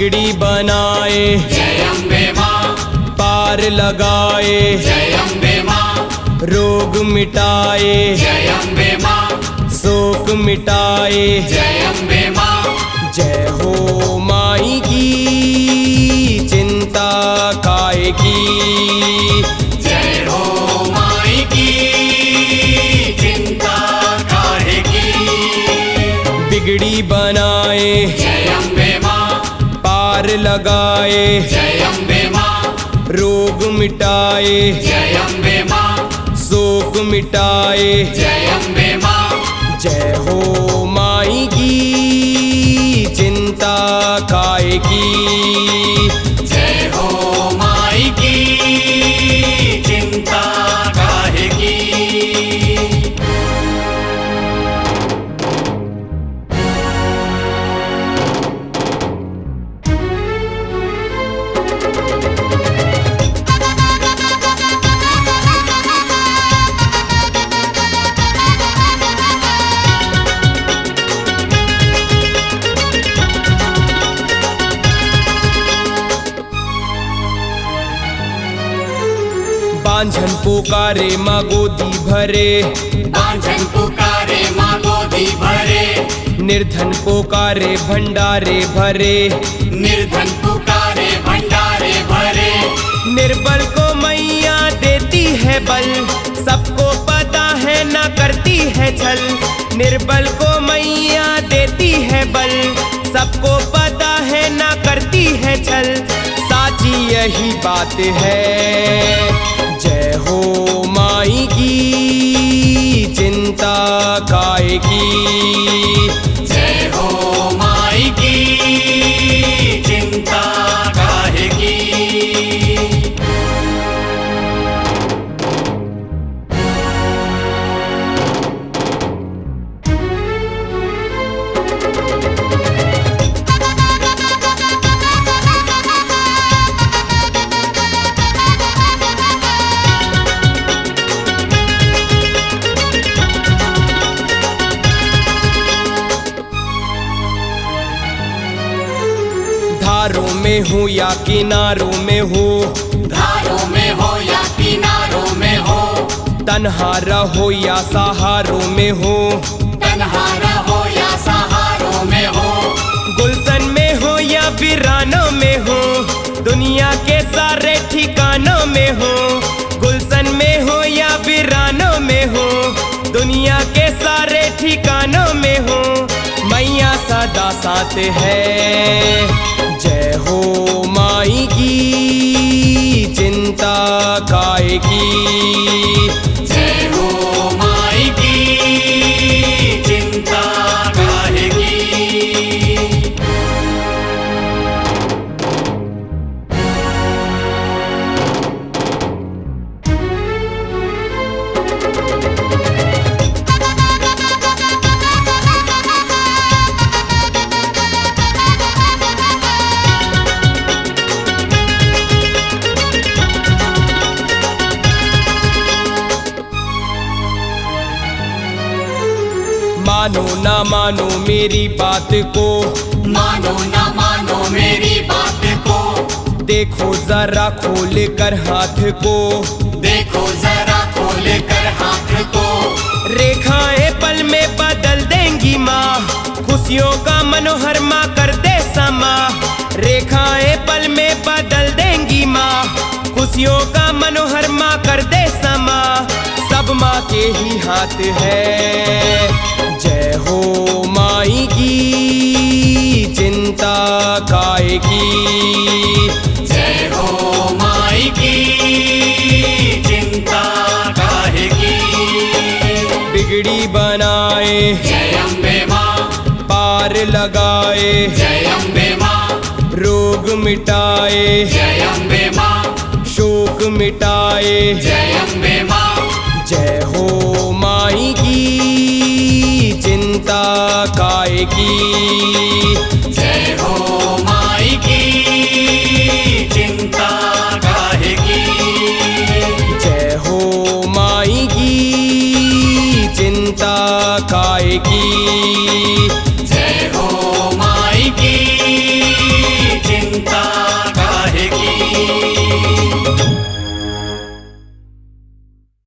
बिगड़ी बनाए जय अम्बे माँ, पार लगाए जय अम्बे माँ, रोग मिटाए जय अम्बे माँ, शोक मिटाए जय अम्बे माँ, जय हो माई की चिंता काहे की। जय हो माई की चिंता काहे की। बिगड़ी बनाए जय अम्बे माँ, पार लगाए जय अम्बे माँ, रोग मिटाए जय अम्बे माँ, शोक मिटाए जय अम्बे माँ, जय हो माई की चिंता काहे की। जय हो माई की चिंता काहे की। बांझन पुकारे माँ गोदी भरे, बांझन पुकारे माँ गोदी भरे, निर्धन पुकारे भंडारे भरे, निर्धन पुकारे भंडारे भरे, निर्बल को मैया देती है बल, सबको पता है ना करती है छल। निर्बल को मैया देती है बल, सबको पता है ना करती है छल। साची यही बात है, जय हो माई की चिंता काहे की। जय हो माई की चिंता काहे की। धारों में हो या किनारों में हो, धारों में हो या किनारों में हो, तन्हा रहो या सहारों में हो, तन्हा रहो या सहारों में हो, गुलशन में हो या वीरानों में हो, दुनिया के सारे ठिकानों में हो। गुलशन में हो या वीरानों में हो, दुनिया के सारे ठिकानों में हो, मैया सदा साथ है। जय हो माई की चिंता काहे की। जय हो माई की चिंता काहे की। मानो ना मानो मेरी बात को, मानो ना मानो मेरी बात को, देखो जरा खोल कर हाथ को, देखो जरा खोल कर हाथ को। रेखाएं पल में बदल देंगी माँ, खुशियों का मनोहर माँ कर दे समा। रेखाएं पल में बदल देंगी माँ, खुशियों का मनोहर माँ कर दे समा। सब माँ के ही हाथ है। जय हो माई की चिंता काहे की। जय हो माई की चिंता काहे की। बिगड़ी बनाए जय अम्बे माँ, पार लगाए जय अम्बे माँ, रोग मिटाए जय अम्बे माँ, शोक मिटाए। जय अम्बे माँ, जय हो माई की चिंता काहे की। जय हो माई की चिंता काहे की। जय हो माई की चिंता काहे की।